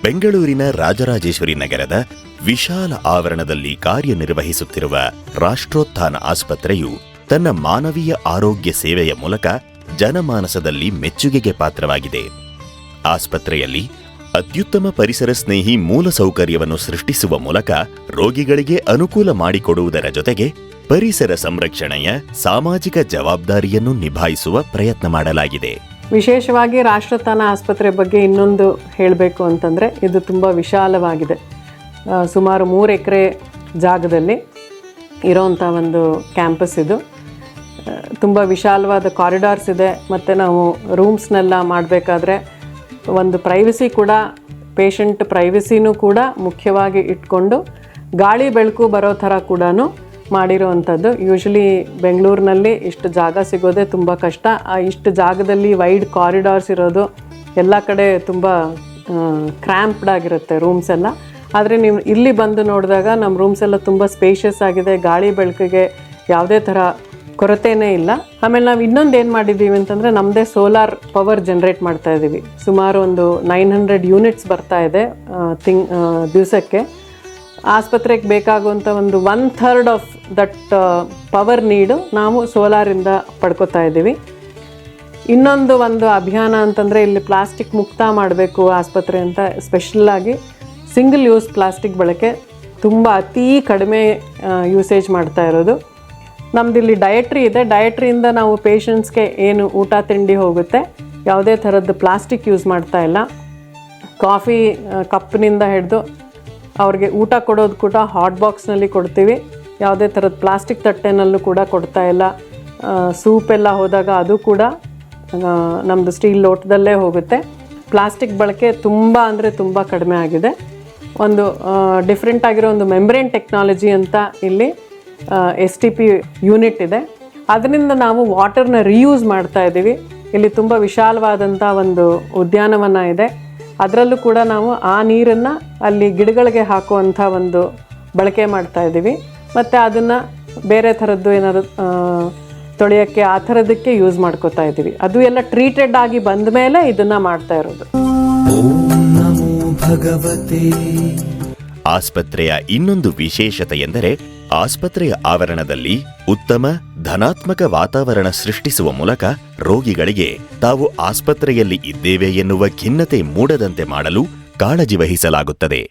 ಬೆಂಗಳೂರಿನ ರಾಜರಾಜೇಶ್ವರಿ ನಗರದ ವಿಶಾಲ ಆವರಣದಲ್ಲಿ ಕಾರ್ಯನಿರ್ವಹಿಸುತ್ತಿರುವ ರಾಷ್ಟ್ರೋತ್ಥಾನ ಆಸ್ಪತ್ರೆಯು ತನ್ನ ಮಾನವೀಯ ಆರೋಗ್ಯ ಸೇವೆಯ ಮೂಲಕ ಜನಮಾನಸದಲ್ಲಿ ಮೆಚ್ಚುಗೆಗೆ ಪಾತ್ರವಾಗಿದೆ. ಆಸ್ಪತ್ರೆಯಲ್ಲಿ ಅತ್ಯುತ್ತಮ ಪರಿಸರ ಸ್ನೇಹಿ ಮೂಲಸೌಕರ್ಯವನ್ನು ಸೃಷ್ಟಿಸುವ ಮೂಲಕ ರೋಗಿಗಳಿಗೆ ಅನುಕೂಲ ಮಾಡಿಕೊಡುವುದರ ಜೊತೆಗೆ ಪರಿಸರ ಸಂರಕ್ಷಣೆಯ ಸಾಮಾಜಿಕ ಜವಾಬ್ದಾರಿಯನ್ನು ನಿಭಾಯಿಸುವ ಪ್ರಯತ್ನ ಮಾಡಲಾಗಿದೆ. ವಿಶೇಷವಾಗಿ ರಾಷ್ಟ್ರೋತ್ಥಾನ ಆಸ್ಪತ್ರೆ ಬಗ್ಗೆ ಇನ್ನೊಂದು ಹೇಳಬೇಕು ಅಂತಂದರೆ, ಇದು ತುಂಬ ವಿಶಾಲವಾಗಿದೆ. ಸುಮಾರು 3 ಎಕರೆ ಜಾಗದಲ್ಲಿ ಇರೋವಂಥ ಒಂದು ಕ್ಯಾಂಪಸ್ ಇದು. ತುಂಬ ವಿಶಾಲವಾದ ಕಾರಿಡಾರ್ಸ್ ಇದೆ. ಮತ್ತು ನಾವು ರೂಮ್ಸ್ನೆಲ್ಲ ಮಾಡಬೇಕಾದ್ರೆ ಒಂದು ಪ್ರೈವಸಿ ಕೂಡ, ಪೇಷಂಟ್ ಪ್ರೈವಸಿನೂ ಕೂಡ ಮುಖ್ಯವಾಗಿ ಇಟ್ಕೊಂಡು ಗಾಳಿ ಬೆಳಕು ಬರೋ ಥರ ಕೂಡ ಮಾಡಿರೋವಂಥದ್ದು. ಯೂಶ್ವಲಿ ಬೆಂಗಳೂರಿನಲ್ಲಿ ಇಷ್ಟು ಜಾಗ ಸಿಗೋದೇ ತುಂಬ ಕಷ್ಟ. ಇಷ್ಟು ಜಾಗದಲ್ಲಿ ವೈಡ್ ಕಾರಿಡಾರ್ಸ್ ಇರೋದು, ಎಲ್ಲ ಕಡೆ ತುಂಬ ಕ್ರ್ಯಾಂಪ್ಡ್ ಆಗಿರುತ್ತೆ ರೂಮ್ಸ್ ಎಲ್ಲ. ಆದರೆ ನೀವು ಇಲ್ಲಿ ಬಂದು ನೋಡಿದಾಗ ನಮ್ಮ ರೂಮ್ಸ್ ಎಲ್ಲ ತುಂಬ ಸ್ಪೇಷಿಯಸ್ ಆಗಿದೆ. ಗಾಳಿ ಬೆಳಕಿಗೆ ಯಾವುದೇ ಥರ ಕೊರತೆಯೇ ಇಲ್ಲ. ಆಮೇಲೆ ನಾವು ಇನ್ನೊಂದು ಏನು ಮಾಡಿದ್ದೀವಿ ಅಂತಂದರೆ, ನಮ್ಮದೇ ಸೋಲಾರ್ ಪವರ್ ಜನ್ರೇಟ್ ಮಾಡ್ತಾ ಇದ್ದೀವಿ. ಸುಮಾರು ಒಂದು 900 ಯೂನಿಟ್ಸ್ ಬರ್ತಾ ಇದೆ ದಿವಸಕ್ಕೆ. ಆಸ್ಪತ್ರೆಗೆ ಬೇಕಾಗುವಂಥ ಒಂದು 1/3 ಆಫ್ ದಟ್ ಪವರ್ ನೀಡು ನಾವು ಸೋಲಾರಿಂದ ಪಡ್ಕೋತಾ ಇದ್ದೀವಿ. ಒಂದು ಅಭಿಯಾನ ಅಂತಂದರೆ, ಇಲ್ಲಿ ಪ್ಲಾಸ್ಟಿಕ್ ಮುಕ್ತ ಮಾಡಬೇಕು ಆಸ್ಪತ್ರೆ ಅಂತ ಸ್ಪೆಷಲ್ಲಾಗಿ ಸಿಂಗಲ್ ಯೂಸ್ ಪ್ಲಾಸ್ಟಿಕ್ ಬಳಕೆ ತುಂಬ ಅತೀ ಕಡಿಮೆ ಯೂಸೇಜ್ ಮಾಡ್ತಾ ಇರೋದು. ನಮ್ಮದಿಲ್ಲಿ ಡಯಟ್ರಿ ಇದೆ. ಡಯಟ್ರಿಯಿಂದ ನಾವು ಪೇಷಂಟ್ಸ್ಗೆ ಏನು ಊಟ ತಿಂಡಿ ಹೋಗುತ್ತೆ, ಯಾವುದೇ ಥರದ್ದು ಪ್ಲಾಸ್ಟಿಕ್ ಯೂಸ್ ಮಾಡ್ತಾ ಇಲ್ಲ. ಕಾಫಿ ಕಪ್ನಿಂದ ಹಿಡಿದು ಅವ್ರಿಗೆ ಊಟ ಕೊಡೋದು ಕೂಡ ಹಾಟ್ ಬಾಕ್ಸ್ನಲ್ಲಿ ಕೊಡ್ತೀವಿ. ಯಾವುದೇ ಥರದ ಪ್ಲಾಸ್ಟಿಕ್ ತಟ್ಟೆನಲ್ಲೂ ಕೂಡ ಕೊಡ್ತಾ ಇಲ್ಲ. ಸೂಪೆಲ್ಲ ಹೋದಾಗ ಅದು ಕೂಡ ನಮ್ಮದು ಸ್ಟೀಲ್ ಲೋಟದಲ್ಲೇ ಹೋಗುತ್ತೆ. ಪ್ಲಾಸ್ಟಿಕ್ ಬಳಕೆ ತುಂಬ ಅಂದರೆ ತುಂಬ ಕಡಿಮೆ ಆಗಿದೆ. ಒಂದು ಡಿಫ್ರೆಂಟ್ ಆಗಿರೋ ಒಂದು ಮೆಂಬ್ರೇನ್ ಟೆಕ್ನಾಲಜಿ ಅಂತ ಇಲ್ಲಿ STP ಯೂನಿಟ್ ಇದೆ. ಅದರಿಂದ ನಾವು ವಾಟರ್ನ ರಿಯೂಸ್ ಮಾಡ್ತಾ ಇದ್ದೀವಿ. ಇಲ್ಲಿ ತುಂಬ ವಿಶಾಲವಾದಂಥ ಒಂದು ಉದ್ಯಾನವನ ಇದೆ. ಅದರಲ್ಲೂ ಕೂಡ ನಾವು ಆ ನೀರನ್ನು ಅಲ್ಲಿ ಗಿಡಗಳಿಗೆ ಹಾಕುವಂಥ ಒಂದು ಬಳಕೆ ಮಾಡ್ತಾ ಇದ್ದೀವಿ. ಮತ್ತು ಅದನ್ನು ಬೇರೆ ಥರದ್ದು ಏನಾದ್ರು ತೊಳೆಯೋಕ್ಕೆ ಆ ಥರದಕ್ಕೆ ಯೂಸ್ ಮಾಡ್ಕೋತಾ ಇದ್ದೀವಿ. ಅದು ಎಲ್ಲ ಟ್ರೀಟೆಡ್ ಆಗಿ ಬಂದ ಮೇಲೆ ಇದನ್ನು ಮಾಡ್ತಾ ಇರೋದು. ಆಸ್ಪತ್ರೆಯ ಇನ್ನೊಂದು ವಿಶೇಷತೆ ಎಂದರೆ, ಆಸ್ಪತ್ರೆಯ ಆವರಣದಲ್ಲಿ ಉತ್ತಮ ಧನಾತ್ಮಕ ವಾತಾವರಣ ಸೃಷ್ಟಿಸುವ ಮೂಲಕ ರೋಗಿಗಳಿಗೆ ತಾವು ಆಸ್ಪತ್ರೆಯಲ್ಲಿ ಇದ್ದೇವೆ ಎನ್ನುವ ಖಿನ್ನತೆ ಮೂಡದಂತೆ ಮಾಡಲು ಕಾಳಜಿ ವಹಿಸಲಾಗುತ್ತದೆ.